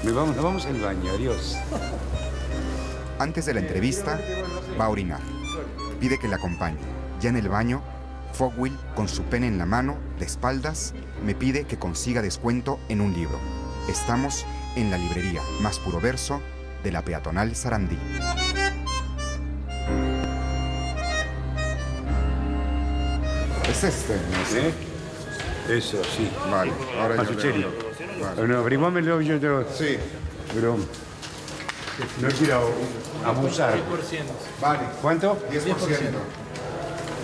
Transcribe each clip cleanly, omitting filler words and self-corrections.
Nos vamos al baño, adiós. Antes de la entrevista, va a orinar. Pide que le acompañe. Ya en el baño, Fogwill, con su pene en la mano, de espaldas, me pide que consiga descuento en un libro. Estamos en la librería Más Puro Verso de la peatonal Sarandí. Es este, ¿no? ¿Eh? Eso, sí. Vale, ahora yo Pastucheri. leo. Vale. Bueno, averiguámelo, yo te... Sí, Pero no quiero abusar. vale. ¿Cuánto? 10%.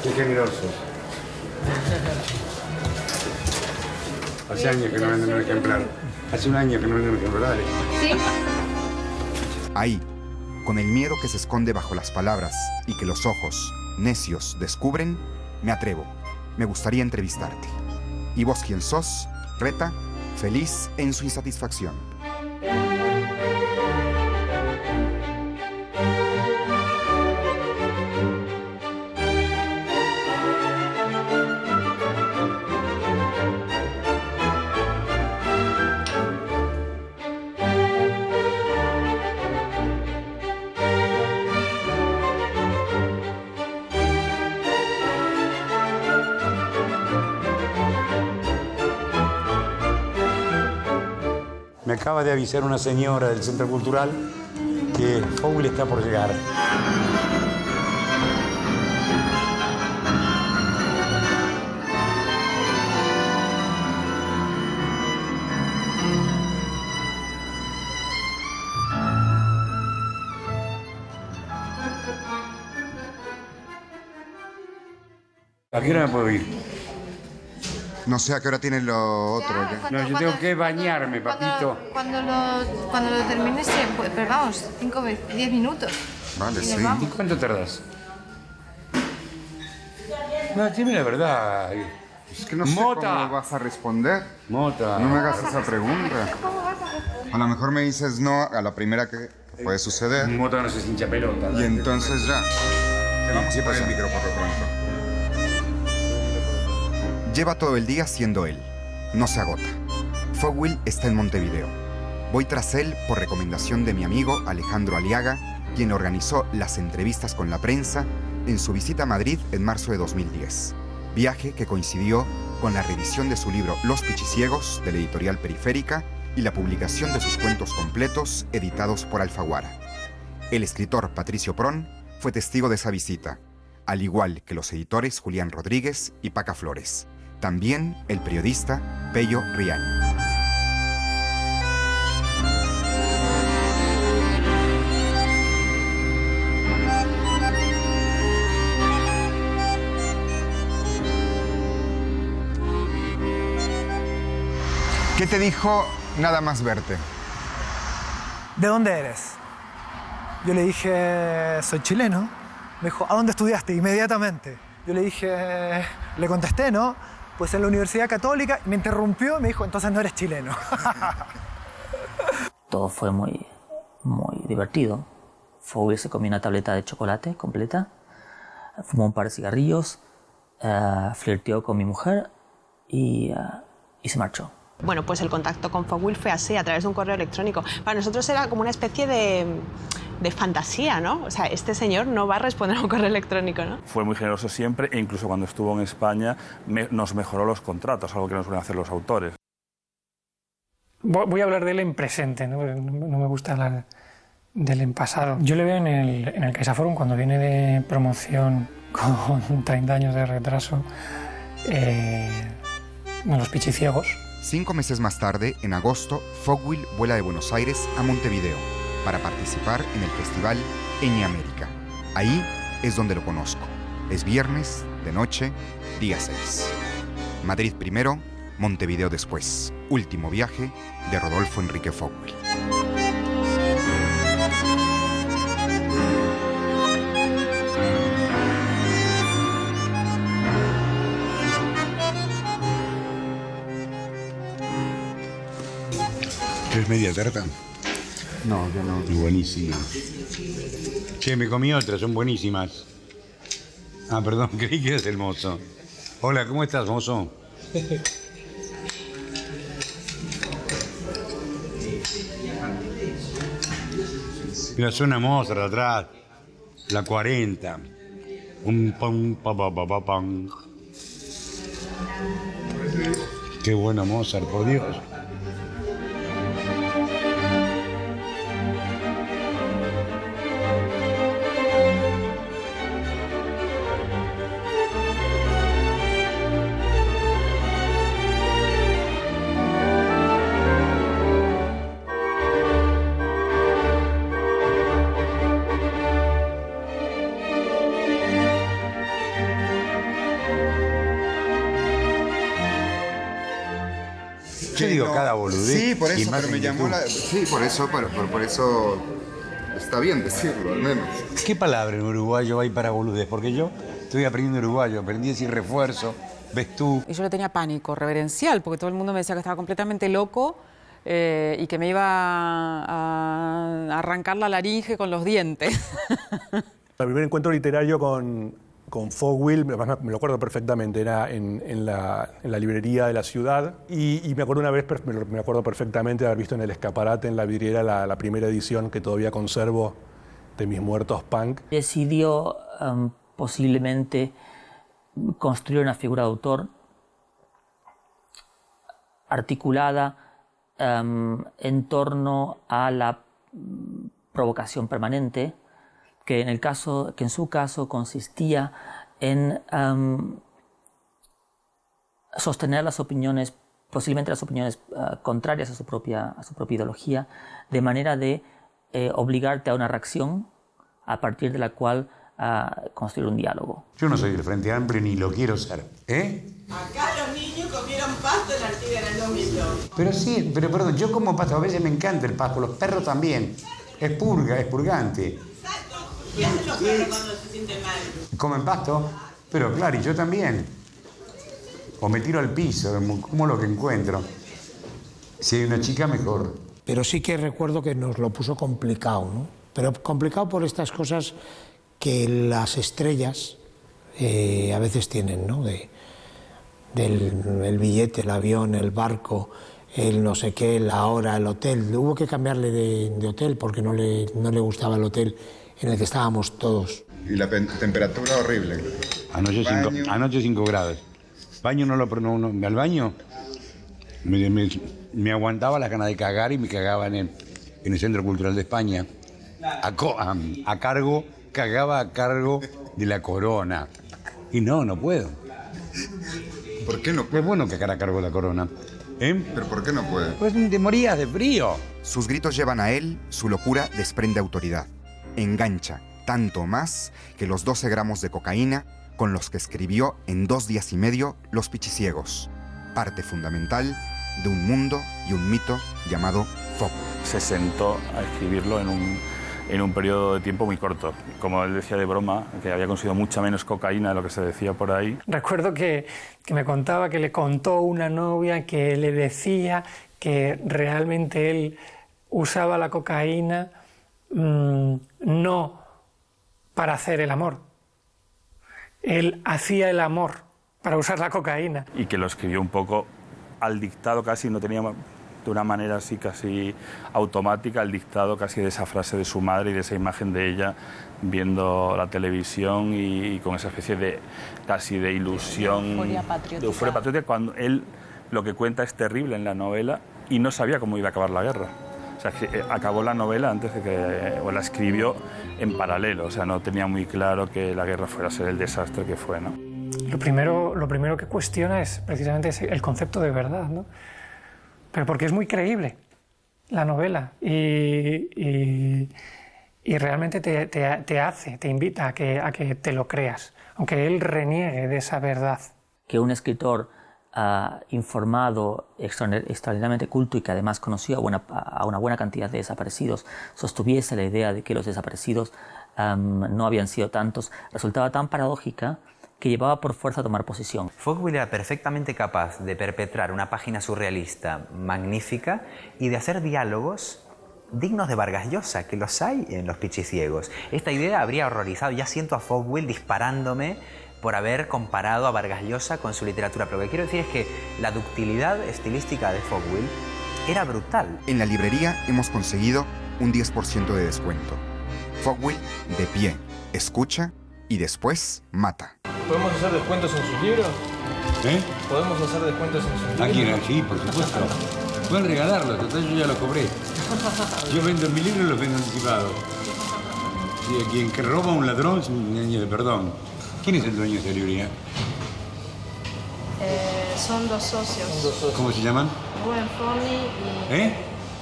Qué generoso. Hace años que no venden un ejemplar. Hace un año que no venden un ejemplar. Dale. ¿Sí? Ahí, con el miedo que se esconde bajo las palabras y que los ojos, necios, descubren, me atrevo. Me gustaría entrevistarte. ¿Y vos quién sos? Reta, feliz en su insatisfacción. Me acaba de avisar una señora del Centro Cultural que Fogwill está por llegar. ¿A qué hora me puedo ir? No sé a qué hora tiene lo otro. Ya, ya. No, yo tengo que bañarme, papito. Cuando lo termines, pero vamos, 10 minutos. Vale, Y sí. nos vamos. ¿Y cuánto tardas? No, dime la verdad. Es que no sé Mota. cómo vas a responder. Mota. No me hagas esa pregunta. ¿Cómo vas a responder? A lo mejor me dices no a la primera que puede suceder. Mota no se hincha pelota. Y entonces ya. Vamos ¿Qué a poner pasa? el micro por lo pronto. Lleva todo el día siendo él. No se agota. Fogwill está en Montevideo. Voy tras él por recomendación de mi amigo Alejandro Aliaga, quien organizó las entrevistas con la prensa en su visita a Madrid en marzo de 2010. Viaje que coincidió con la revisión de su libro Los Pichiciegos, de la editorial Periférica, y la publicación de sus cuentos completos editados por Alfaguara. El escritor Patricio Prón fue testigo de esa visita, al igual que los editores Julián Rodríguez y Paca Flores. También el periodista Pello Riaño. ¿Qué te dijo nada más verte? ¿De dónde eres? Yo le dije, soy chileno. Me dijo, ¿a dónde estudiaste? Inmediatamente. Yo le dije, le contesté, ¿no? Pues en la Universidad Católica. Me interrumpió y me dijo, entonces no eres chileno. Todo fue muy divertido. Fogwill se comió una tableta de chocolate completa, fumó un par de cigarrillos, flirteó con mi mujer y se marchó. Bueno, pues el contacto con Fogwill fue así, a través de un correo electrónico. Para nosotros era como una especie de fantasía, ¿no? O sea, este señor no va a responder a un correo electrónico, ¿no? Fue muy generoso siempre e incluso cuando estuvo en España nos mejoró los contratos, algo que no suelen hacer los autores. Voy a hablar de él en presente, no me gusta hablar de él en pasado. Yo le veo en el CaixaForum cuando viene de promoción con 30 años de retraso en Los Pichiciegos. 5 meses más tarde, en agosto, Fogwill vuela de Buenos Aires a Montevideo para participar en el festival Ñ América. Ahí es donde lo conozco. Es viernes, de noche, día 6. Madrid primero, Montevideo después. Último viaje de Rodolfo Enrique Fogwill. ¿Quieres media tarta? No, yo no. Buenísima. Che, me comí otras, son buenísimas. Ah, perdón, creí que eras el mozo. Hola, ¿cómo estás, mozo? Mira, suena Mozart atrás. La 40. Un pam, pa, pa, pa, pa, pam. Qué bueno Mozart, por Dios. Yo digo cada boludez. Sí, por y eso, más pero me en llamó YouTube. la... Sí, por eso está bien decirlo, al menos. ¿Qué palabra en uruguayo hay para boludez? Porque yo estoy aprendiendo uruguayo, aprendí a decir refuerzo, ves tú. Y yo le tenía pánico reverencial, porque todo el mundo me decía que estaba completamente loco y que me iba a arrancar la laringe con los dientes. El primer encuentro literario con Fogwill, además me lo acuerdo perfectamente, era en la librería de la ciudad y me acuerdo una vez, me acuerdo perfectamente de haber visto en el escaparate, en la vidriera, la primera edición que todavía conservo de Mis Muertos Punk. Decidió posiblemente construir una figura de autor articulada en torno a la provocación permanente, que en su caso consistía en sostener las opiniones, posiblemente las opiniones contrarias a su propia ideología, de manera de obligarte a una reacción a partir de la cual construir un diálogo. Yo no soy del Frente Amplio ni lo quiero ser. Acá los niños comieron pasto en Artigas en el 2002. Pero sí, pero perdón, yo como pasto, a veces me encanta el pasto, los perros también. Es purgante. ¿Qué hacen los perros cuando se sienten mal? ¿Comen pasto? Pero claro, y yo también. O me tiro al piso, como lo que encuentro. Si hay una chica, mejor. Pero sí que recuerdo que nos lo puso complicado, ¿no? Pero complicado por estas cosas que las estrellas a veces tienen, ¿no? El billete, el avión, el barco, el no sé qué, la hora, el hotel. Hubo que cambiarle de hotel porque no le gustaba el hotel en el que estábamos todos. Y la temperatura horrible. Anoche 5 grados. Baño al baño me aguantaba las ganas de cagar y me cagaba en el Centro Cultural de España. Cagaba a cargo de la Corona. Y no puedo. ¿Por qué no puede? Es bueno cagar a cargo de la Corona. ¿Pero por qué no puede? Pues te morías de frío. Sus gritos llevan a él, su locura desprende autoridad. Engancha, tanto más que los 12 gramos de cocaína con los que escribió en 2 días y medio Los Pichiciegos, parte fundamental de un mundo y un mito llamado Fogwill. Se sentó a escribirlo en un periodo de tiempo muy corto. Como él decía de broma, que había conseguido mucha menos cocaína de lo que se decía por ahí. Recuerdo que me contaba que le contó una novia que le decía que realmente él usaba la cocaína no para hacer el amor. Él hacía el amor para usar la cocaína. Y que lo escribió un poco al dictado, casi no tenía de una manera así casi automática, al dictado casi de esa frase de su madre y de esa imagen de ella viendo la televisión y con esa especie de casi de ilusión, de euforia patriótica, cuando él lo que cuenta es terrible en la novela y no sabía cómo iba a acabar la guerra. O sea, que acabó la novela antes de que... o la escribió en paralelo, o sea, no tenía muy claro que la guerra fuera a ser el desastre que fue, ¿no? Lo primero que cuestiona es precisamente el concepto de verdad, ¿no? Pero porque es muy creíble la novela y realmente te invita a que te lo creas, aunque él reniegue de esa verdad. Que un escritor informado, extraordinariamente culto y que además conocía a una buena cantidad de desaparecidos, sostuviese la idea de que los desaparecidos no habían sido tantos, resultaba tan paradójica que llevaba por fuerza a tomar posición. Fogwill era perfectamente capaz de perpetrar una página surrealista magnífica y de hacer diálogos dignos de Vargas Llosa, que los hay en Los Pichiciegos. Esta idea habría horrorizado, ya siento a Fogwill disparándome por haber comparado a Vargas Llosa con su literatura. Pero lo que quiero decir es que la ductilidad estilística de Fogwill era brutal. En la librería hemos conseguido un 10% de descuento. Fogwill, de pie, escucha y después mata. ¿Podemos hacer descuentos en sus libros? ¿Eh? ¿Podemos hacer descuentos en sus libros? ¿A quién? Sí, por supuesto. Pueden regalarlo, total yo ya lo cobré. Yo vendo mi libro y los vendo anticipados. Si a quien que roba a un ladrón es un niño de perdón. ¿Quién es el dueño de esta librería? Son dos socios. ¿Cómo se llaman? Rubén Forni y... ¿Eh?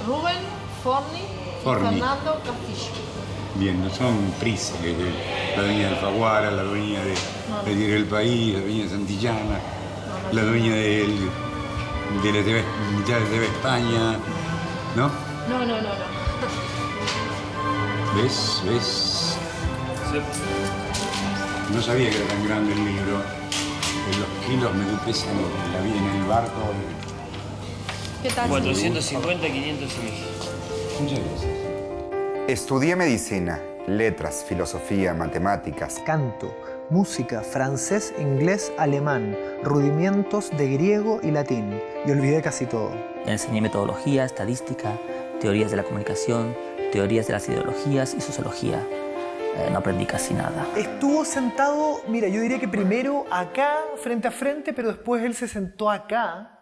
Rubén Forni y Forni. Fernando Castillo. Bien, no son Prisa, que es la dueña de Alfaguara, la dueña de Diario El País, la dueña de Santillana, la dueña de la TV, mitad de TV España, ¿no? No. ¿Ves? Sí. No sabía que era tan grande el libro. Los kilos me pesan en la vida en el barco. ¿Qué tal? 450, 500 Muchas gracias. Estudié medicina, letras, filosofía, matemáticas. Canto, música, francés, inglés, alemán, rudimientos de griego y latín. Y olvidé casi todo. Enseñé metodología, estadística, teorías de la comunicación, teorías de las ideologías y sociología. No aprendí casi nada. Estuvo sentado, mira, yo diría que primero acá, frente a frente, pero después él se sentó acá.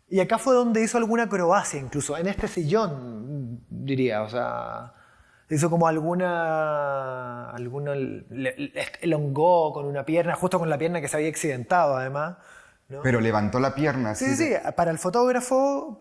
Y acá fue donde hizo alguna acrobacia, incluso en este sillón, diría, o sea, hizo como alguna elongó con una pierna, justo con la pierna que se había accidentado además, ¿no? Pero levantó la pierna. Sí, para el fotógrafo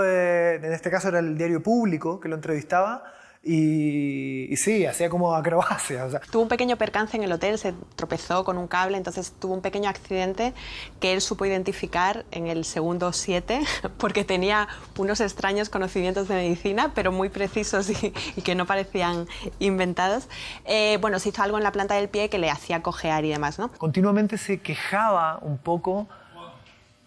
en este caso era el Diario Público que lo entrevistaba. Y sí, hacía como acrobacia. O sea. Tuvo un pequeño percance en el hotel, se tropezó con un cable, entonces tuvo un pequeño accidente que él supo identificar en el segundo 7 porque tenía unos extraños conocimientos de medicina, pero muy precisos y que no parecían inventados. Bueno, se hizo algo en la planta del pie que le hacía cojear y demás, ¿no? Continuamente se quejaba un poco.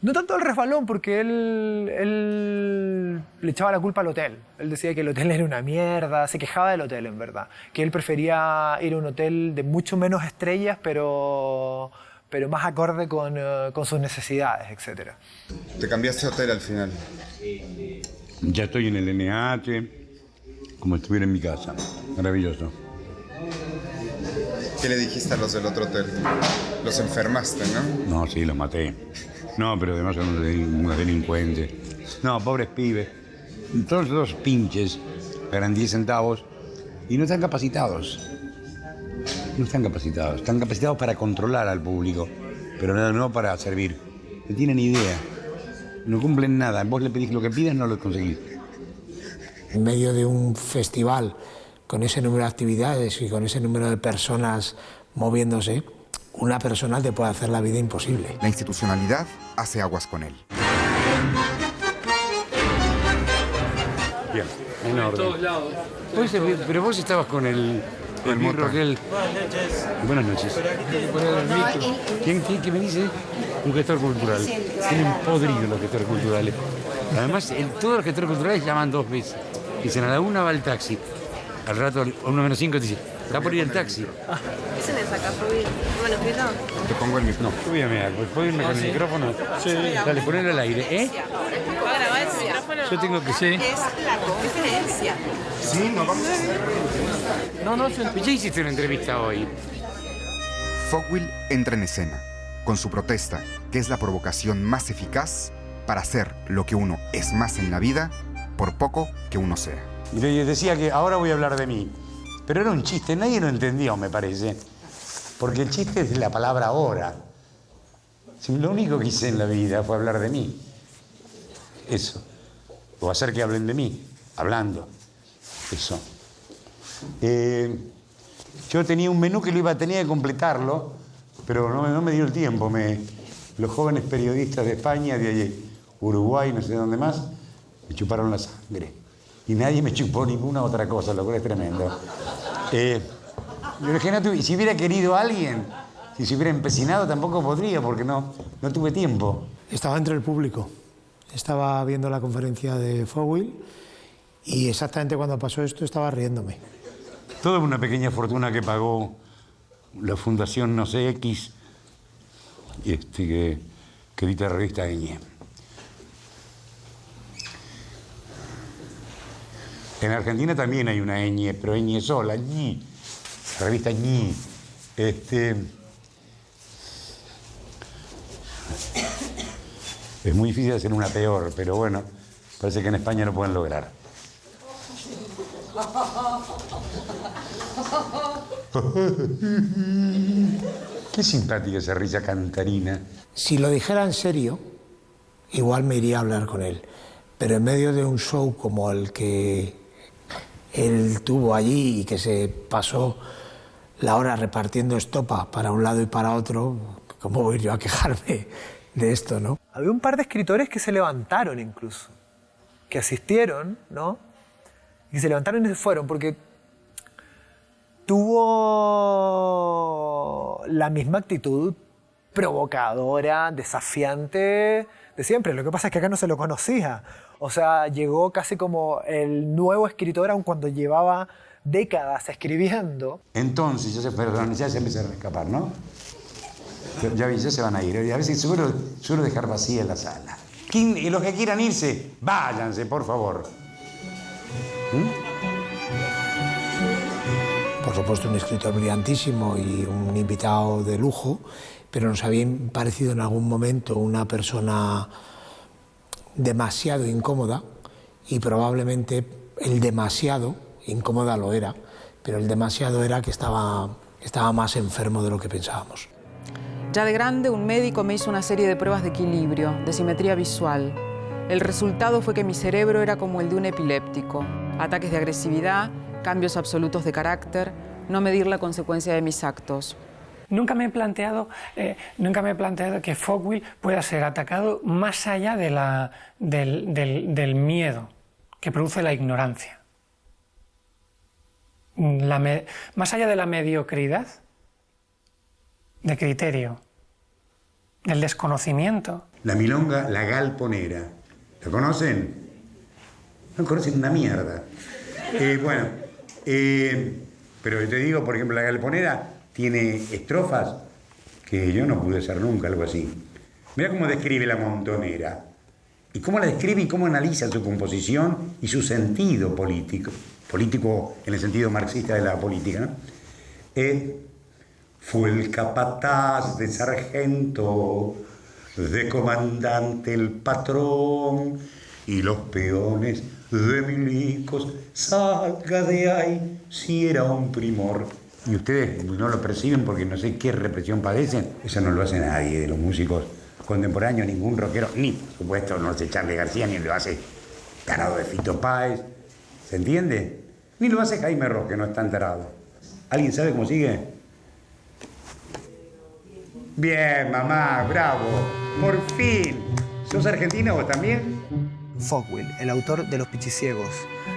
No tanto el resbalón, porque él le echaba la culpa al hotel. Él decía que el hotel era una mierda, se quejaba del hotel, en verdad. Que él prefería ir a un hotel de mucho menos estrellas, pero más acorde con sus necesidades, etc. Te cambiaste de hotel al final. Ya estoy en el NH, como si estuviera en mi casa. Maravilloso. ¿Qué le dijiste a los del otro hotel? Los enfermaste, ¿no? No, sí, los maté. No, pero además son unos delincuentes. No, pobres pibes. Todos los pinches ganan 10 centavos y no están capacitados. No están capacitados. Están capacitados para controlar al público, pero no para servir. No tienen idea. No cumplen nada. Vos le pedís lo que pides, no lo conseguís. En medio de un festival, con ese número de actividades y con ese número de personas moviéndose, una persona te puede hacer la vida imposible. La institucionalidad hace aguas con él. Bien, en orden. todos lados. Pero vos estabas con el birro aquel. Buenas noches. ¿Quién me dice? Un gestor cultural. Tienen podrido los gestores culturales. Además, todos los gestores culturales llaman 2 veces. Dicen, a la 1 va el taxi. Al rato, a 1:05 te dice, está por ir el taxi. ¿Qué se me saca, Rubí? ¿Bueno, escrito? Te pongo el micrófono. No, voy a mirar, ¿puedo irme con el micrófono? Sí. Dale, ponelo al aire, ¿eh? ¿Puedo grabar ese micrófono? Yo tengo que... Sí. Es la conferencia. Sí, no vamos a... No, ya hiciste una entrevista hoy. Fogwill entra en escena, con su protesta, que es la provocación más eficaz para hacer lo que uno es más en la vida, por poco que uno sea. Y le decía que ahora voy a hablar de mí. Pero era un chiste, nadie lo entendió, me parece. Porque el chiste es la palabra ahora. Si lo único que hice en la vida fue hablar de mí. Eso. O hacer que hablen de mí, hablando. Eso. Yo tenía un menú que tenía que completarlo, pero no me dio el tiempo. Los jóvenes periodistas de España, de allí, Uruguay, no sé dónde más, me chuparon la sangre. Y nadie me chupó ninguna otra cosa, lo cual es tremendo. Yo dije, si hubiera querido a alguien, si se hubiera empecinado, tampoco podría, porque no tuve tiempo. Estaba entre el público. Estaba viendo la conferencia de Fogwill y exactamente cuando pasó esto estaba riéndome. Toda una pequeña fortuna que pagó la Fundación No sé X, que edita la revista Eñe. En Argentina también hay una ñ, pero ñ sola, ñ. La revista ñ. Es muy difícil hacer una peor, pero bueno, parece que en España lo pueden lograr. Qué simpática esa risa cantarina. Si lo dijera en serio, igual me iría a hablar con él. Pero en medio de un show como el que él tuvo allí y que se pasó la hora repartiendo estopa para un lado y para otro, ¿cómo voy yo a quejarme de esto, no? Había un par de escritores que se levantaron incluso, que asistieron, ¿no? Y se levantaron y se fueron porque tuvo la misma actitud provocadora, desafiante de siempre. Lo que pasa es que acá no se lo conocía. O sea, llegó casi como el nuevo escritor, aun cuando llevaba décadas escribiendo. Entonces, ya se empezaron a escapar, ¿no? Ya se van a ir. A veces suelo dejar vacía la sala. Y los que quieran irse, váyanse, por favor. Por supuesto, un escritor brillantísimo y un invitado de lujo, pero nos había parecido en algún momento una persona demasiado incómoda, y probablemente el demasiado incómoda lo era, pero el demasiado era que estaba más enfermo de lo que pensábamos. Ya de grande, un médico me hizo una serie de pruebas de equilibrio, de simetría visual. El resultado fue que mi cerebro era como el de un epiléptico. Ataques de agresividad, cambios absolutos de carácter, no medir la consecuencia de mis actos. Nunca me he planteado que Fogwill pueda ser atacado más allá del miedo que produce la ignorancia. Más allá de la mediocridad, de criterio, del desconocimiento. La milonga La Galponera. ¿La conocen? No conocen una mierda. Pero te digo, por ejemplo, La Galponera tiene estrofas que yo no pude hacer nunca, algo así. Mira cómo describe La Montonera. Y cómo la describe y cómo analiza su composición y su sentido político. Político en el sentido marxista de la política, ¿no? Fue el capataz de sargento, de comandante el patrón, y los peones de milicos, salga de ahí si era un primor. Y ustedes no lo perciben porque no sé qué represión padecen. Eso no lo hace nadie de los músicos contemporáneos, ningún rockero, ni por supuesto no lo hace Charly García, ni lo hace tarado de Fito Páez. ¿Se entiende? Ni lo hace Jaime Ross, que no es tan tarado. ¿Alguien sabe cómo sigue? Bien, mamá, bravo. Por fin. ¿Sos argentina vos también? Fogwill, el autor de Los Pichiciegos,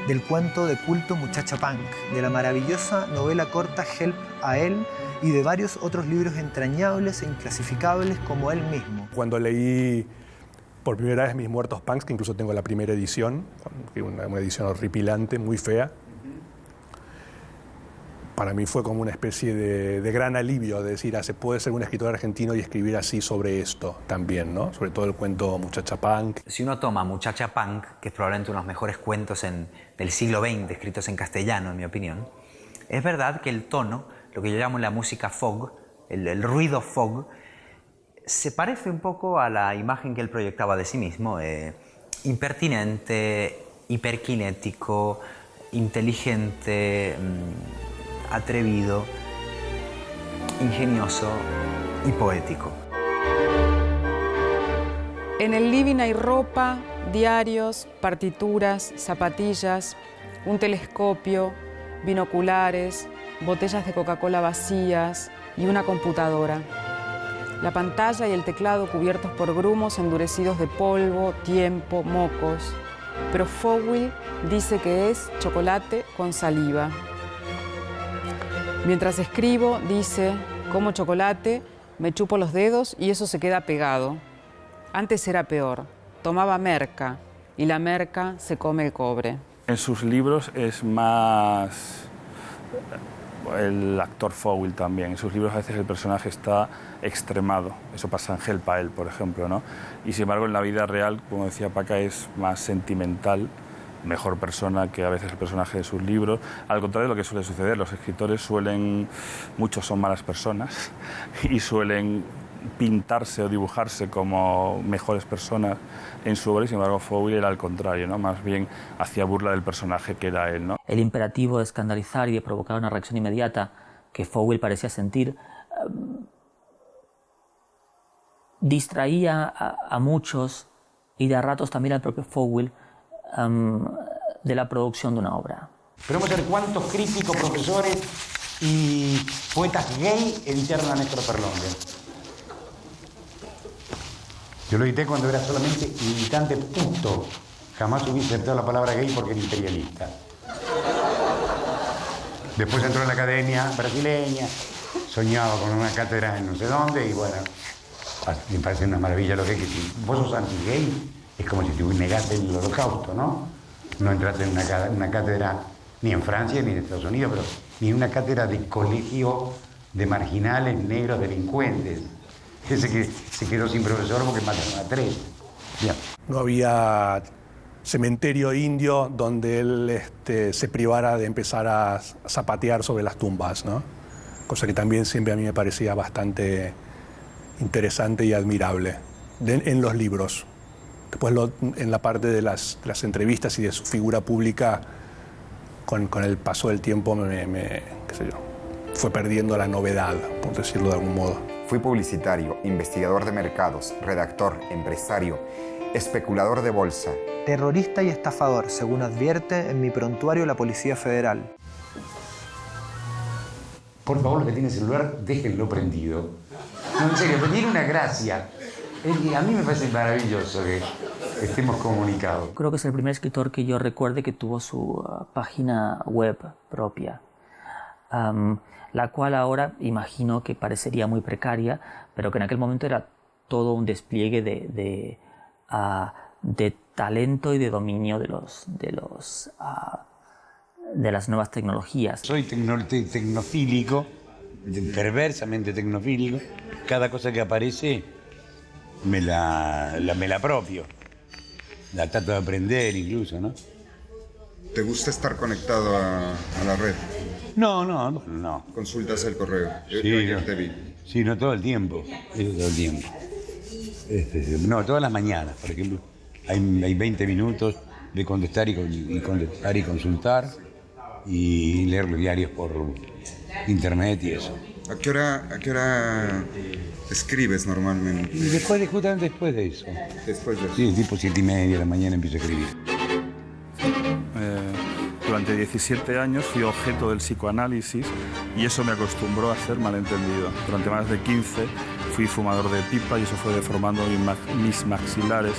del cuento de culto Muchacha Punk, de la maravillosa novela corta Help a él y de varios otros libros entrañables e inclasificables como él mismo. Cuando leí por primera vez Mis Muertos Punks, que incluso tengo la primera edición, una edición horripilante, muy fea, para mí fue como una especie de gran alivio, de decir, se puede ser un escritor argentino y escribir así sobre esto también, ¿no? Sobre todo el cuento Muchacha Punk. Si uno toma Muchacha Punk, que es probablemente uno de los mejores cuentos del siglo XX, escritos en castellano, en mi opinión, es verdad que el tono, lo que yo llamo la música Fog, el ruido Fog, se parece un poco a la imagen que él proyectaba de sí mismo, impertinente, hiperkinético, inteligente, atrevido, ingenioso y poético. En el living hay ropa, diarios, partituras, zapatillas, un telescopio, binoculares, botellas de Coca-Cola vacías y una computadora. La pantalla y el teclado cubiertos por grumos endurecidos de polvo, tiempo, mocos. Pero Fogwill dice que es chocolate con saliva. Mientras escribo, dice, como chocolate, me chupo los dedos y eso se queda pegado. Antes era peor, tomaba merca y la merca se come el cobre. En sus libros es más el actor Fogwill también. En sus libros a veces el personaje está extremado. Eso pasa en Help a él, por ejemplo, ¿no? Y sin embargo en la vida real, como decía Paca, es más sentimental, mejor persona que a veces el personaje de sus libros. Al contrario de lo que suele suceder, los escritores muchos son malas personas y suelen pintarse o dibujarse como mejores personas en su obra, y sin embargo Fowl era al contrario, ¿no? Más bien hacía burla del personaje que era él, ¿no? El imperativo de escandalizar y de provocar una reacción inmediata que Fowl parecía sentir distraía a muchos, y de a ratos también al propio Fowl, de la producción de una obra. Pero vamos a ver cuántos críticos, profesores y poetas gay editaron a Néstor Ferlonde. Yo lo edité cuando era solamente militante puto. Jamás hubiese aceptado la palabra gay porque era imperialista. Después entró en la academia brasileña, soñaba con una cátedra en no sé dónde y bueno, me parece una maravilla lo que es que si vos sos anti-gay, es como si te negaste el holocausto, ¿no? No entraste en una cátedra ni en Francia ni en Estados Unidos, pero ni en una cátedra de colegio de marginales negros delincuentes. Ese que se quedó sin profesor porque mataron a 3. Bien. No había cementerio indio donde él se privara de empezar a zapatear sobre las tumbas, ¿no? Cosa que también siempre a mí me parecía bastante interesante y admirable en los libros. Después en la parte de las entrevistas y de su figura pública, con el paso del tiempo qué sé yo, fue perdiendo la novedad, por decirlo de algún modo. Fui publicitario, investigador de mercados, redactor, empresario, especulador de bolsa. Terrorista y estafador, según advierte en mi prontuario la Policía Federal. Por favor, los que tienen celular, déjenlo prendido. No, en serio, tiene una gracia. A mí me parece maravilloso que estemos comunicados. Creo que es el primer escritor que yo recuerde que tuvo su página web propia. La cual ahora imagino que parecería muy precaria, pero que en aquel momento era todo un despliegue de talento y de dominio de las nuevas tecnologías. Soy tecnofílico, perversamente tecnofílico. Cada cosa que aparece me la apropio. La trato de aprender incluso, ¿no? ¿Te gusta estar conectado a la red? No. ¿Consultas el correo? Te vi. Sí, no todo el tiempo. Todo el tiempo. No, todas las mañanas, por ejemplo. Hay 20 minutos de contestar y consultar y leer los diarios por internet y eso. ¿A qué hora escribes normalmente? Y justamente después de eso. Después de eso. Sí, tipo 7:30 de la mañana empiezo a escribir. Durante 17 años fui objeto del psicoanálisis y eso me acostumbró a ser malentendido. Durante más de 15 fui fumador de pipa y eso fue deformando mis maxilares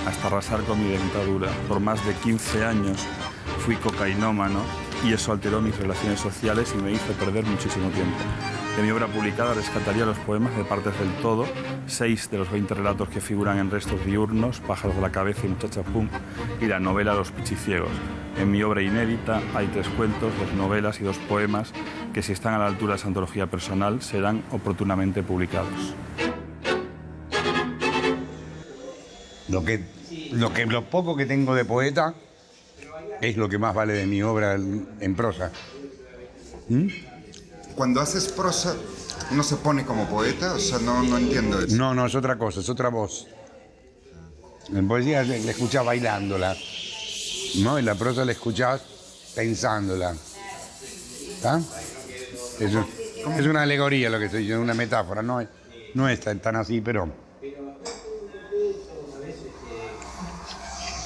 hasta arrasar con mi dentadura. Por más de 15 años fui cocainómano y eso alteró mis relaciones sociales y me hizo perder muchísimo tiempo. De mi obra publicada rescataría los poemas de Partes del Todo, 6 de los 20 relatos que figuran en Restos diurnos, Pájaros de la cabeza y Muchacha Punk, y la novela Los pichiciegos. En mi obra inédita hay 3 cuentos, 2 novelas y 2 poemas que, si están a la altura de esa antología personal, serán oportunamente publicados. Lo poco que tengo de poeta es lo que más vale de mi obra en prosa. Cuando haces prosa, ¿no se pone como poeta? O sea, no entiendo eso. No, es otra cosa, es otra voz. En poesía la escuchás bailándola, ¿no? En la prosa la escuchás pensándola. ¿Está? Es una alegoría lo que estoy diciendo, una metáfora, no es tan así, pero...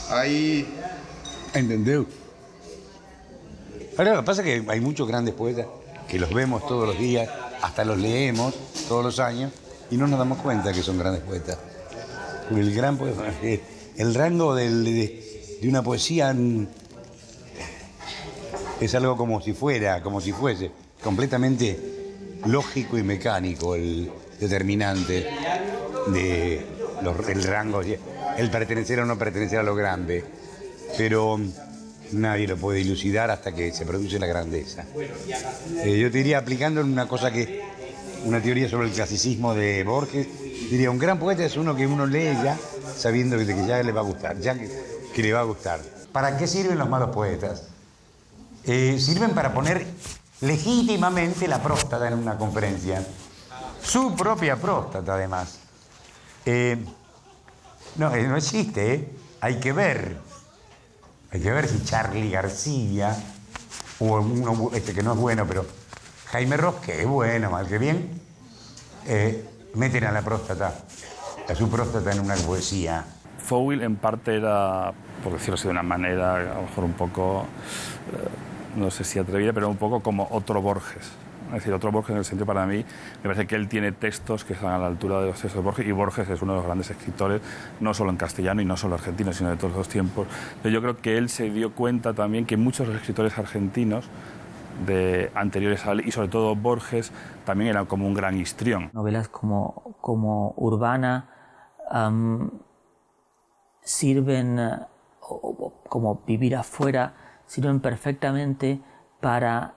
Ahí... ¿Entendeu? Ahora, lo que pasa es que hay muchos grandes poetas que los vemos todos los días, hasta los leemos todos los años y no nos damos cuenta que son grandes poetas. Porque el gran poeta, el rango de una poesía es algo como si fuese completamente lógico y mecánico, el determinante el rango, el pertenecer o no pertenecer a lo grande. Pero nadie lo puede dilucidar hasta que se produce la grandeza. Yo te diría, aplicando una teoría sobre el clasicismo de Borges, diría, un gran poeta es uno que uno lee ya sabiendo que ya le va a gustar, ya que le va a gustar. ¿para qué sirven los malos poetas? Sirven para poner legítimamente la próstata en una conferencia. Su propia próstata, además. No existe, ¿eh? Hay que ver. Hay que ver si Charly García, o uno que no es bueno, pero Jaime Ross, que es bueno, mal que bien, meten a la próstata, a su próstata en una poesía. Fowl en parte era, por decirlo así de una manera, a lo mejor un poco, no sé si atrevida, pero un poco como otro Borges. Es decir, otro Borges en el sentido, para mí, me parece que él tiene textos que están a la altura de los textos de Borges, y Borges es uno de los grandes escritores, no solo en castellano y no solo argentino, sino de todos los tiempos. Pero yo creo que él se dio cuenta también que muchos de los escritores argentinos anteriores a él, y sobre todo Borges, también eran como un gran histrión. Novelas como Urbana sirven, como Vivir afuera, sirven perfectamente para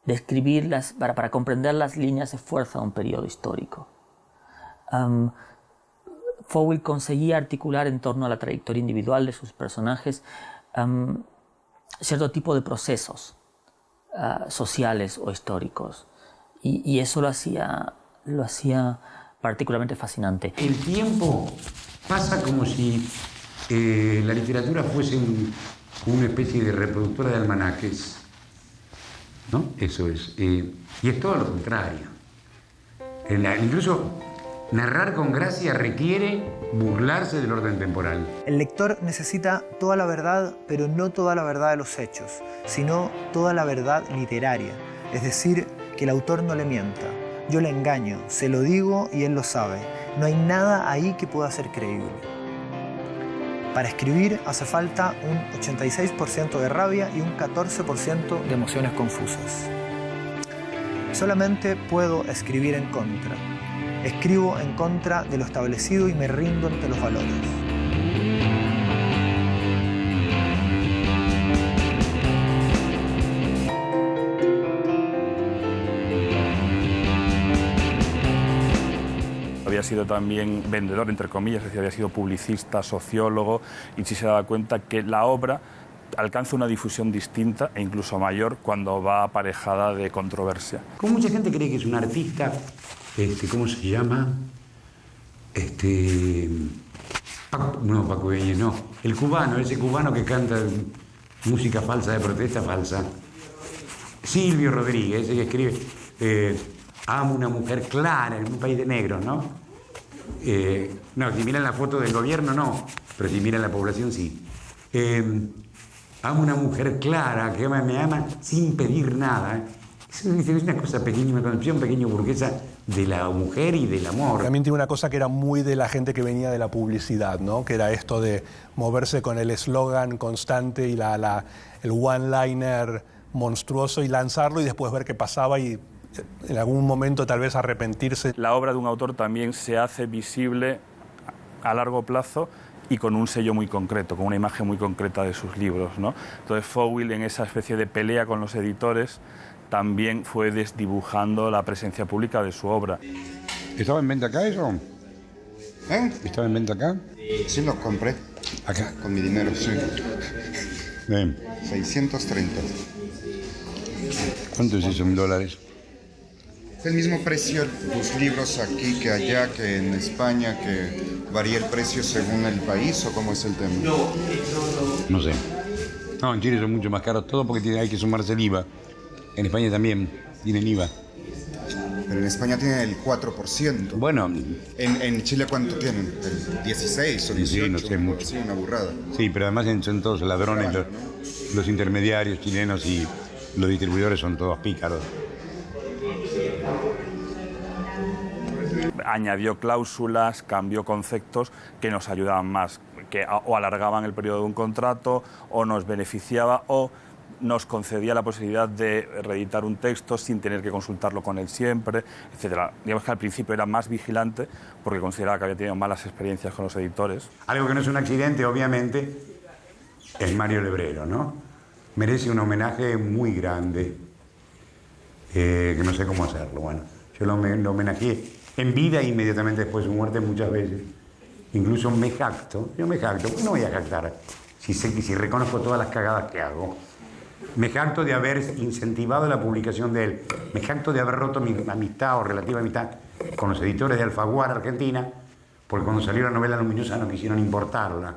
describirlas, para comprender las líneas de fuerza de un periodo histórico. Fowl conseguía articular en torno a la trayectoria individual de sus personajes cierto tipo de procesos sociales o históricos, y eso lo hacía particularmente fascinante. El tiempo pasa como si la literatura fuese una especie de reproductora de almanaques, ¿no? Eso es. Y es todo lo contrario. Incluso narrar con gracia requiere burlarse del orden temporal. El lector necesita toda la verdad, pero no toda la verdad de los hechos, sino toda la verdad literaria. Es decir, que el autor no le mienta. Yo le engaño, se lo digo y él lo sabe. No hay nada ahí que pueda ser creíble. Para escribir hace falta un 86% de rabia y un 14% de emociones confusas. Solamente puedo escribir en contra. Escribo en contra de lo establecido y me rindo ante los valores. Había sido también vendedor, entre comillas, es decir, había sido publicista, sociólogo, y sí se daba cuenta que la obra alcanza una difusión distinta e incluso mayor cuando va aparejada de controversia. Como mucha gente cree que es un artista, ¿cómo se llama? No, Paco Ibáñez, no. El cubano, ese cubano que canta música falsa, de protesta falsa. Silvio Rodríguez, ese que escribe amo una mujer clara en un país de negros, ¿no? No, si miran la foto del gobierno, no, pero si miran la población, sí. Amo una mujer clara que me ama sin pedir nada. Es una cosa pequeña, una concepción pequeña burguesa de la mujer y del amor. También tiene una cosa que era muy de la gente que venía de la publicidad, ¿no? Que era esto de moverse con el eslogan constante y el one-liner monstruoso y lanzarlo y después ver qué pasaba y en algún momento tal vez arrepentirse. La obra de un autor también se hace visible a largo plazo y con un sello muy concreto, con una imagen muy concreta de sus libros, ¿no? Entonces Fowl, en esa especie de pelea con los editores, también fue desdibujando la presencia pública de su obra. ¿Estaba en venta acá eso? ¿Estaba en venta acá? Sí, lo compré. ¿Acá? Con mi dinero, sí. Bien. 630. ¿Cuánto es eso en dólares? Es el mismo precio tus libros aquí que allá, que en España, que varía el precio según el país, ¿o cómo es el tema? No sé. No, en Chile son mucho más caros todo porque hay que sumarse el IVA. En España también tienen IVA. Pero en España tienen el 4%. Bueno. ¿En Chile cuánto tienen? ¿El 16 o 18? Sí, no sé mucho. Sí, una burrada. Sí, pero además son todos ladrones, Claro, los intermediarios chilenos y los distribuidores son todos pícaros. Añadió cláusulas, cambió conceptos que nos ayudaban más, que o alargaban el periodo de un contrato, o nos beneficiaba, o nos concedía la posibilidad de reeditar un texto sin tener que consultarlo con él siempre, etc. Digamos que al principio era más vigilante porque consideraba que había tenido malas experiencias con los editores. Algo que no es un accidente, obviamente, es Mario Lebrero, ¿no? Merece un homenaje muy grande, que no sé cómo hacerlo. Bueno, yo lo homenajeé en vida e inmediatamente después de su muerte muchas veces. incluso me jacto, no voy a jactar, si reconozco todas las cagadas que hago. Me jacto de haber incentivado la publicación de él. Me jacto de haber roto mi amistad o relativa amistad con los editores de Alfaguara Argentina, porque cuando salió la novela luminosa no quisieron importarla a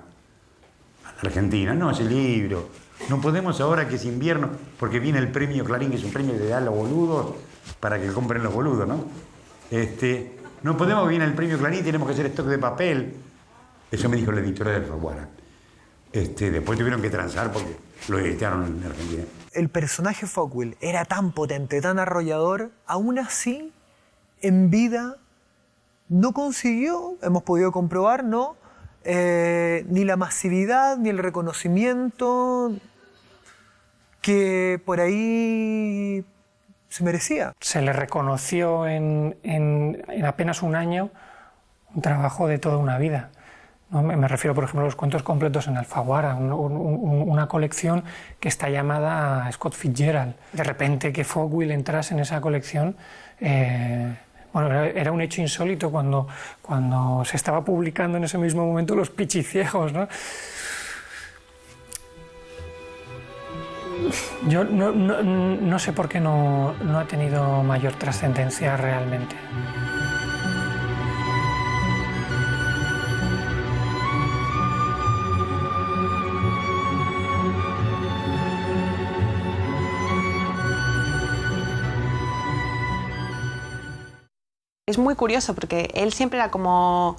la Argentina. No, ese libro. No podemos ahora que es invierno, porque viene el premio Clarín, que es un premio que le da a los boludos para que compren los boludos, ¿no? No podemos, viene el premio Clarín, tenemos que hacer stock de papel. Eso me dijo la editora de Alfaguara. Después tuvieron que transar porque lo editaron en Argentina. El personaje Fogwill era tan potente, tan arrollador, aún así, en vida, no consiguió, hemos podido comprobar, ¿no? Ni la masividad, ni el reconocimiento que por ahí se merecía. Se le reconoció en apenas un año un trabajo de toda una vida. ¿No? Me refiero, por ejemplo, a los cuentos completos en Alfaguara, una colección que está llamada Scott Fitzgerald. De repente que Fogwill entrase en esa colección, bueno, era un hecho insólito cuando se estaba publicando en ese mismo momento Los Pichiciegos, ¿no? Yo no sé por qué no ha tenido mayor trascendencia realmente. Es muy curioso porque él siempre era como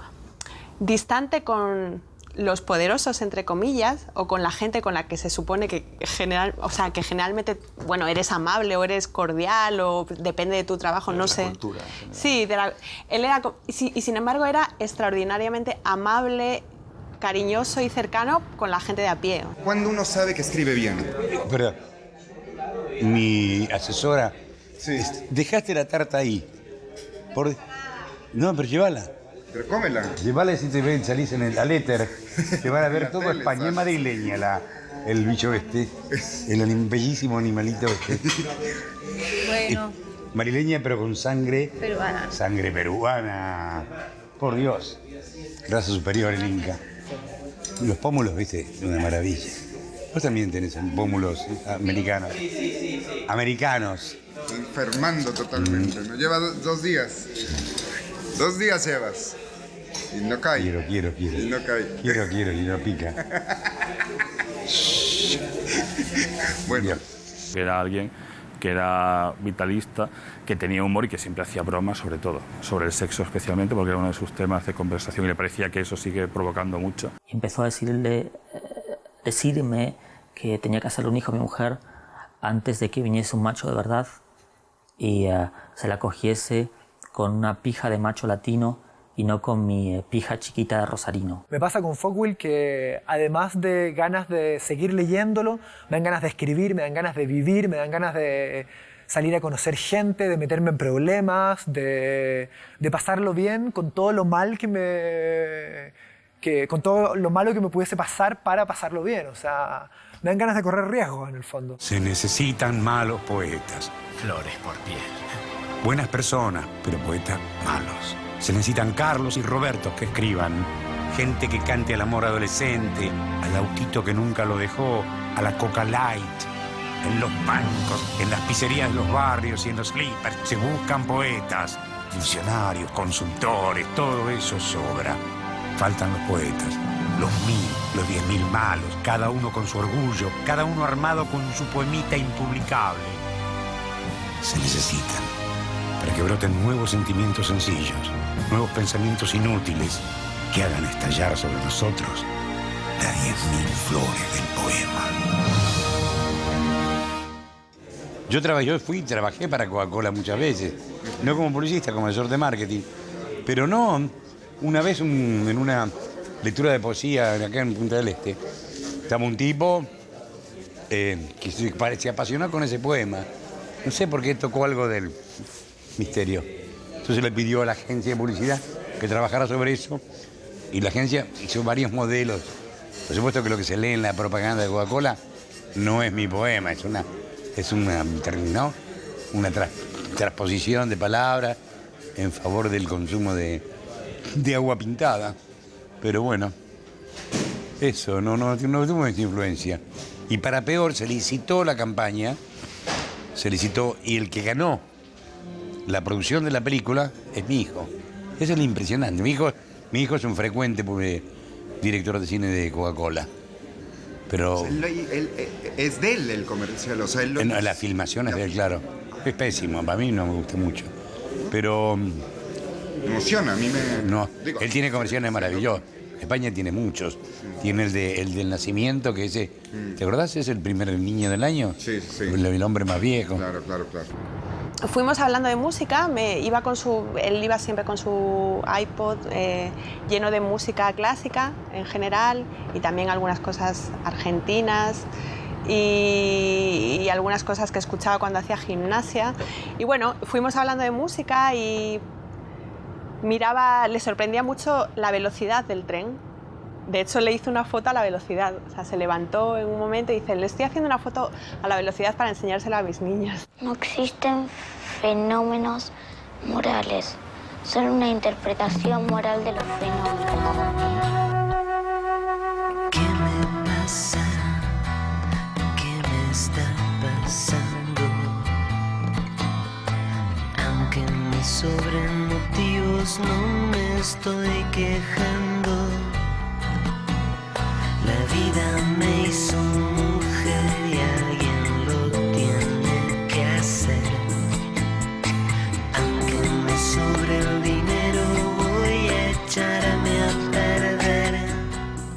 distante con los poderosos, entre comillas, o con la gente con la que se supone que, generalmente, bueno, eres amable o eres cordial o depende de tu trabajo, no sé. Cultura, sí, él era, y sin embargo era extraordinariamente amable, cariñoso y cercano con la gente de a pie. ¿Cuándo uno sabe que escribe bien? Perdón, mi asesora, dejaste la tarta ahí. No, pero llévala. Pero cómela. Llévala si te ven, salís en el éter. Te van a ver todo España, es madrileña el bicho el bellísimo animalito Bueno. Madrileña pero con sangre. Peruana. Sangre peruana. Por Dios. Raza superior el Inca. Los pómulos, viste, una maravilla. Vos también tenés pómulos americanos. Americanos. Enfermando totalmente. ¿No? Lleva 2 días. 2 días llevas. Y no cae. Quiero. Y no cae. Quiero y no pica. Bueno. Era alguien que era vitalista, que tenía humor y que siempre hacía bromas sobre todo, sobre el sexo especialmente, porque era uno de sus temas de conversación y le parecía que eso sigue provocando mucho. Y empezó a decirme que tenía que hacerle un hijo a mi mujer antes de que viniese un macho de verdad y se la cogiese con una pija de macho latino y no con mi pija chiquita de rosarino. Me pasa con Fogwill que además de ganas de seguir leyéndolo, me dan ganas de escribir, me dan ganas de vivir, me dan ganas de salir a conocer gente, de meterme en problemas, de pasarlo bien con todo lo mal con todo lo malo que me pudiese pasar para pasarlo bien. O sea, me dan ganas de correr riesgos en el fondo. Se necesitan malos poetas. Flores por piel. Buenas personas, pero poetas malos. Se necesitan Carlos y Roberto que escriban. Gente que cante al amor adolescente, al autito que nunca lo dejó, a la Coca Light. En los bancos, en las pizzerías de los barrios y en los slippers se buscan poetas, funcionarios, consultores, todo eso sobra. Faltan los poetas, los 1000, los 10.000 malos, cada uno con su orgullo, cada uno armado con su poemita impublicable. Se necesitan para que broten nuevos sentimientos sencillos, nuevos pensamientos inútiles que hagan estallar sobre nosotros las 10.000 flores del poema. Yo trabajé para Coca-Cola muchas veces, no como publicista, como asesor de marketing, pero no, una vez en una lectura de poesía acá en Punta del Este, estaba un tipo que se apasionó con ese poema, no sé por qué tocó algo del misterio, entonces le pidió a la agencia de publicidad que trabajara sobre eso y la agencia hizo varios modelos. Por supuesto que lo que se lee en la propaganda de Coca-Cola no es mi poema, es una transposición de palabras en favor del consumo de agua pintada. Pero bueno, eso, no tuvo mucha influencia. Y para peor, se licitó la campaña, y el que ganó la producción de la película es mi hijo. Eso es lo impresionante. Mi hijo es un frecuente director de cine de Coca-Cola. Pero... es de él el comercial, o sea, él lo... No, la filmación es de él, claro. Es pésimo, para mí no me gusta mucho. Pero... Me emociona, a mí me... No, él tiene comerciales maravillosos. España tiene muchos. Tiene el del nacimiento, que ese... ¿Te acordás? Es el primer niño del año. Sí. El hombre más viejo. Claro. Fuimos hablando de música, él iba siempre con su iPod lleno de música clásica en general y también algunas cosas argentinas y algunas cosas que escuchaba cuando hacía gimnasia. Y bueno, fuimos hablando de música y le sorprendía mucho la velocidad del tren. De hecho, le hice una foto a la velocidad. O sea, se levantó en un momento y dice, le estoy haciendo una foto a la velocidad para enseñársela a mis niñas. No existen fenómenos morales, solo una interpretación moral de los fenómenos. ¿Qué me pasa? ¿Qué me está pasando? Aunque me sobren motivos, no me estoy quejando. La vida me hizo mujer y alguien lo tiene que hacer. Aunque me sobre el dinero, voy a echarme a perder.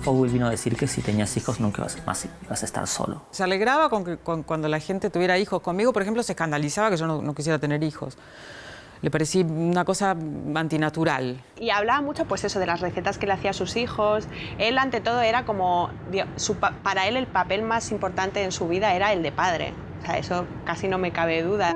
Fogwill vino a decir que si tenías hijos nunca ibas a estar solo. Se alegraba cuando la gente tuviera hijos. Conmigo, por ejemplo, se escandalizaba que yo no quisiera tener hijos. Le parecía una cosa antinatural. Y hablaba mucho, pues eso, de las recetas que le hacía a sus hijos. Él, ante todo, era como... para él, el papel más importante en su vida era el de padre. O sea, eso casi no me cabe duda.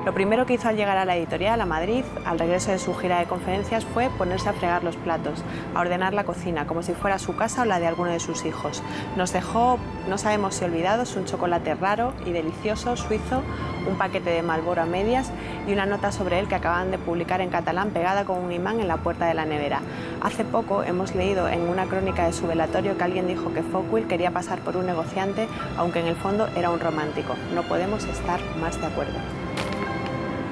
Lo primero que hizo al llegar a la editorial, a Madrid, al regreso de su gira de conferencias, fue ponerse a fregar los platos, a ordenar la cocina, como si fuera su casa o la de alguno de sus hijos. Nos dejó, no sabemos si olvidados, un chocolate raro y delicioso, suizo, un paquete de Marlboro a medias y una nota sobre él que acaban de publicar en catalán pegada con un imán en la puerta de la nevera. Hace poco hemos leído en una crónica de su velatorio que alguien dijo que Fogwill quería pasar por un negociante, aunque en el fondo era un romántico. No podemos estar más de acuerdo.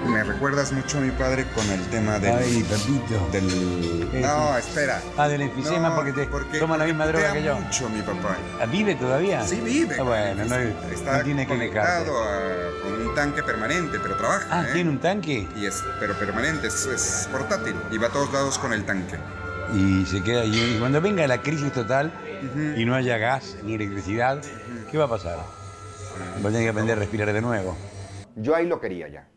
Me recuerdas mucho a mi padre con el tema del... Ay, Pepito. No, espera. Del enfisema, No, porque toma la misma droga que yo. Mucho mi papá. ¿Vive todavía? Sí, vive. Bueno, Está no tiene que quejarte. conectado con un tanque permanente, pero trabaja. ¿Tiene un tanque? Pero permanente, es portátil. Y va a todos lados con el tanque. Y se queda ahí. Y cuando venga la crisis total y no haya gas ni electricidad, ¿qué va a pasar? Va a tener que aprender a respirar de nuevo. Yo ahí lo quería ya.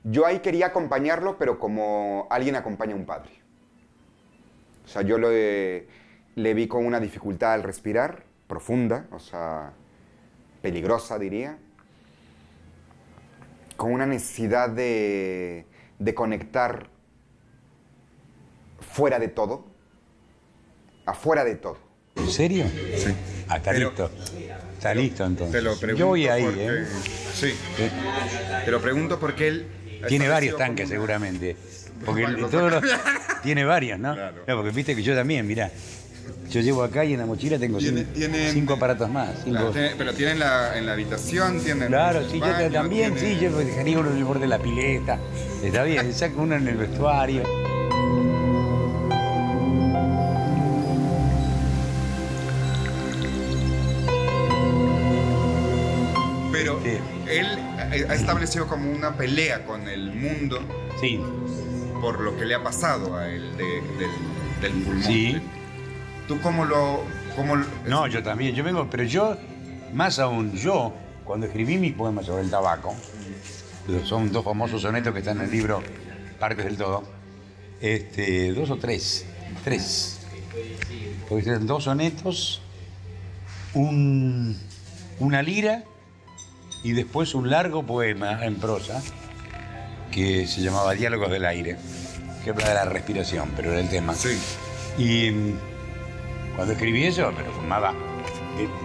Yo ahí quería acompañarlo, pero como alguien acompaña a un padre. O sea, yo le vi con una dificultad al respirar, profunda, o sea, peligrosa diría, con una necesidad de conectar fuera de todo, afuera de todo. ¿En serio? Sí. Está listo. Está listo entonces. Te lo pregunto. Yo voy ahí, porque, sí. Te lo pregunto porque él... Tiene varios tanques seguramente. Porque tiene varios, ¿no? Claro. No, porque viste que yo también, mirá. Yo llevo acá y en la mochila tengo cinco aparatos más. Pero tienen en la habitación, tienen... Claro, sí, yo también, sí, yo dejaría uno en el borde de la pileta. Está bien, saco uno en el vestuario. Pero él ha establecido como una pelea con el mundo. Sí. Por lo que le ha pasado a él del pulmón. Sí. ¿Tú cómo lo...? No, yo también. Más aún, cuando escribí mis poemas sobre el tabaco, son dos famosos sonetos que están en el libro Partes del Todo, 2 o 3. Porque son 2 sonetos, una lira y después un largo poema en prosa que se llamaba Diálogos del Aire, que habla de la respiración, pero era el tema. Sí. Y cuando escribí eso, pero fumaba,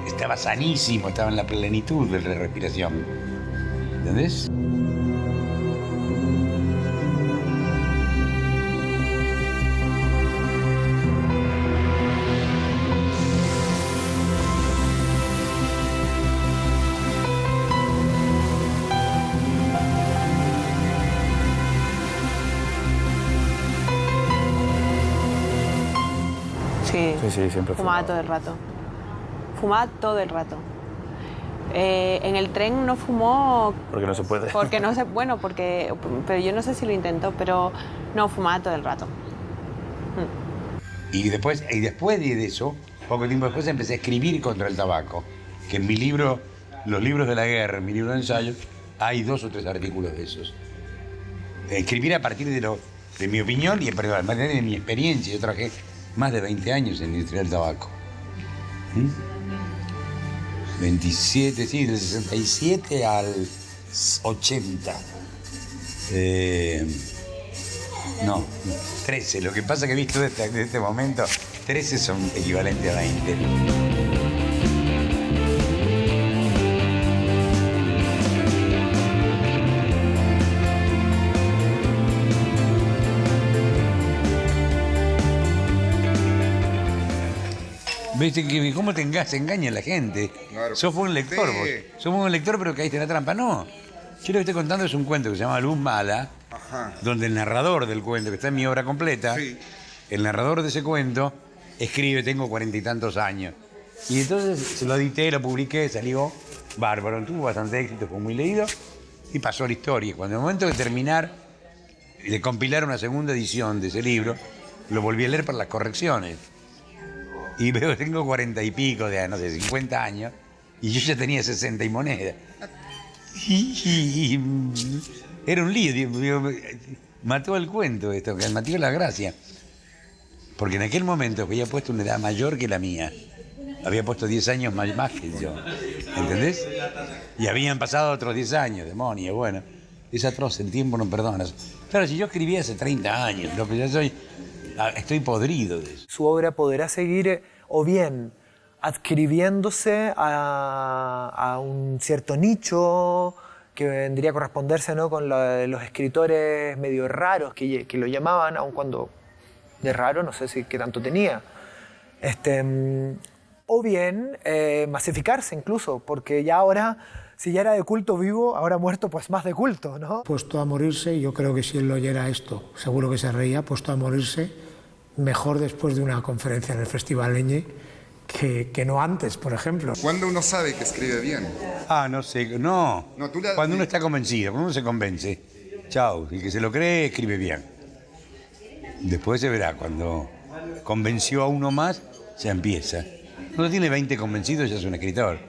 estaba sanísimo, estaba en la plenitud de la respiración. ¿Entendés? Sí, siempre fumaba todo el rato. Fumaba todo el rato. En el tren no fumó... Porque no se puede. Porque no se... Bueno, porque... Pero yo no sé si lo intentó, pero no, fumaba todo el rato. Y después de eso, poco tiempo después, empecé a escribir contra el tabaco. Que en mi libro, los libros de la guerra, en mi libro de ensayos, hay 2 o 3 artículos de esos. Escribir a partir de mi opinión y de mi experiencia. Yo trabajé más de 20 años en la industria del tabaco. 27, sí, del 67 al 80. No, 13. Lo que pasa que he visto de este momento, 13 son equivalentes a 20. ¿Viste cómo se engaña la gente? Claro. Sos un lector, Sí. vos. Sos un lector, pero caíste en la trampa. No. Yo lo que estoy contando es un cuento que se llama Luz Mala, donde el narrador del cuento, que está en mi obra completa, el narrador de ese cuento escribe, tengo 40 y tantos años. Y entonces se lo edité, lo publiqué, salió bárbaro, tuvo bastante éxito, fue muy leído y pasó la historia. Cuando en el momento de terminar, de compilar una segunda edición de ese libro, lo volví a leer para las correcciones. Y veo que tengo 40 y pico, de, no sé, 50 años, y yo ya tenía 60 y moneda. Y era un lío, digo, mató el cuento esto, que mató la gracia. Porque en aquel momento había puesto una edad mayor que la mía. Había puesto 10 años más que yo. ¿Entendés? Y habían pasado otros 10 años, demonio, bueno. Es atroz, el tiempo no perdona. Claro, si yo escribí hace 30 años, lo que ya soy... Estoy podrido de eso. Su obra podrá seguir o bien adscribiéndose a un cierto nicho que vendría a corresponderse, ¿no?, con los escritores medio raros que lo llamaban, aun cuando de raro no sé si qué tanto tenía. O bien masificarse incluso, porque ya ahora, si ya era de culto vivo, ahora muerto, pues más de culto, ¿no? Puesto a morirse, yo creo que si él oyera esto, seguro que se reía, puesto a morirse, mejor después de una conferencia en el Festival Leñe que no antes, por ejemplo. ¿Cuándo uno sabe que escribe bien? No sé, no. Cuando uno está convencido, cuando uno se convence, chao, el que se lo cree escribe bien. Después se verá, cuando convenció a uno más, ya empieza. Uno tiene 20 convencidos, ya es un escritor.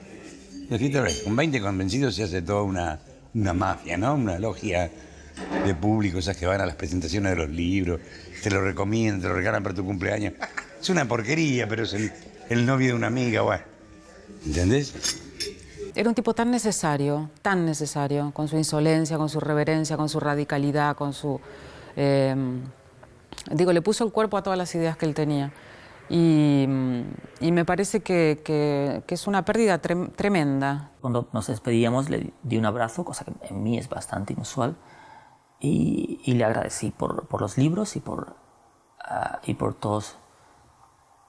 El escritor con 20 convencidos se hace toda una mafia, ¿no? Una logia de público, esas que van a las presentaciones de los libros, te lo recomiendan, te lo regalan para tu cumpleaños. Es una porquería, pero es el novio de una amiga, bueno. ¿Entendés? Era un tipo tan necesario, con su insolencia, con su reverencia, con su radicalidad, con su... le puso el cuerpo a todas las ideas que él tenía. Y me parece que es una pérdida tremenda. Cuando nos despedíamos le di un abrazo, cosa que en mí es bastante inusual, y le agradecí por los libros y por todos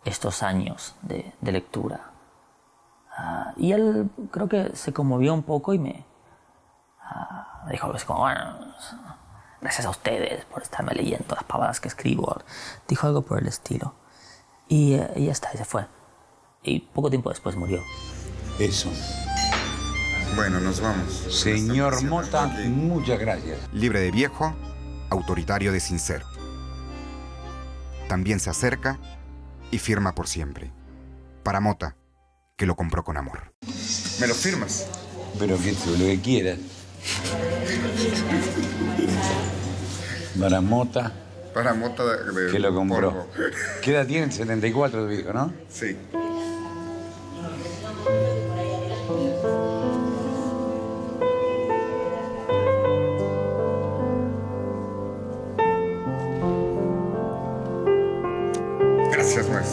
estos años de lectura. Y él creo que se conmovió un poco y me dijo algo así como, bueno, gracias a ustedes por estarme leyendo las pavadas que escribo. Dijo algo por el estilo. Y ya está, y se fue. Y poco tiempo después murió. Eso. Bueno, nos vamos. Señor Mota, muchas gracias. Libre de viejo, autoritario de sincero. También se acerca y firma por siempre. Para Mota, que lo compró con amor. ¿Me lo firmas? Pero que tú, lo que quieras. Para Mota. Para Mota de que lo compró. polvo. ¿Qué edad tiene? 74, viejo, ¿no? Sí.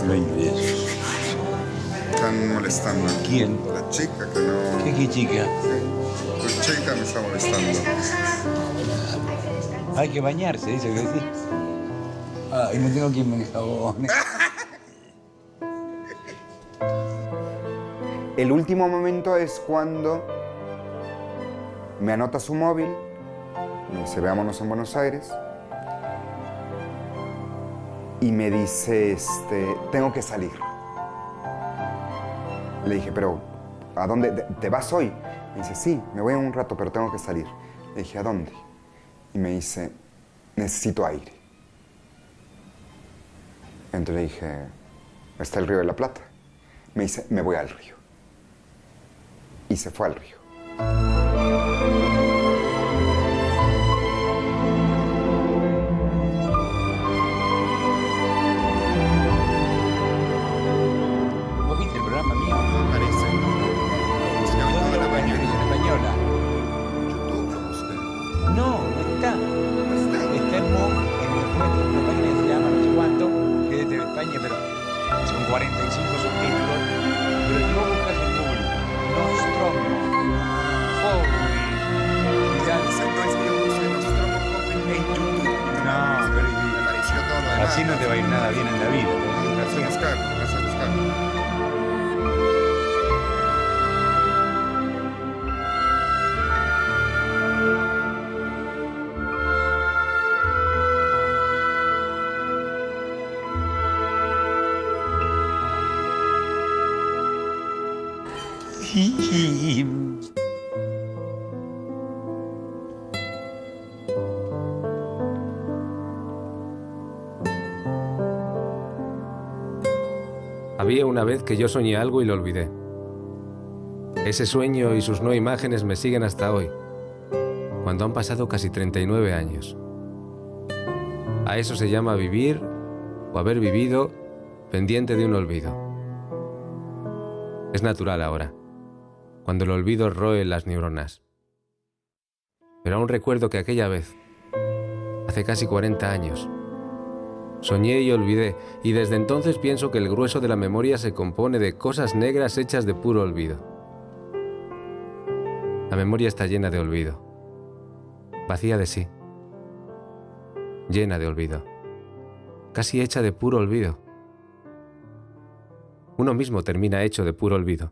20 eso. Están molestando. ¿Quién? La chica que no... ¿Qué chica? La chica me está molestando. Hay que bañarse, dice que sí. Y no tengo quien me enjabone. El último momento es cuando me anota su móvil, me dice, veámonos en Buenos Aires, y me dice, tengo que salir. Le dije, pero ¿a dónde? ¿Te vas hoy? Me dice, sí, me voy en un rato, pero tengo que salir. Le dije, ¿a dónde? Y me dice, necesito aire. Entonces le dije, está el Río de la Plata. Me dice, me voy al río. Y se fue al río. ¿Vos viste el programa mío? Parece. ¿Dónde lo ves? ¿En española? YouTube lo busqué. No, no está. Está en MOV, en una página que se llama no sé cuánto, que es de España, pero son 45 subtítulos. Pero si vos buscas en Google, Nostromo, Fogui, en YouTube. No, pero Me pareció todo lo demás. así no te va a ir nada bien en la vida. Vas a buscar, vas a buscar. Había una vez que yo soñé algo y lo olvidé. Ese sueño y sus no imágenes me siguen hasta hoy, cuando han pasado casi 39 años. A eso se llama vivir o haber vivido pendiente de un olvido. Es natural ahora, cuando el olvido roe las neuronas. Pero aún recuerdo que aquella vez, hace casi 40 años, soñé y olvidé, y desde entonces pienso que el grueso de la memoria se compone de cosas negras hechas de puro olvido. La memoria está llena de olvido, vacía de sí, llena de olvido, casi hecha de puro olvido. Uno mismo termina hecho de puro olvido.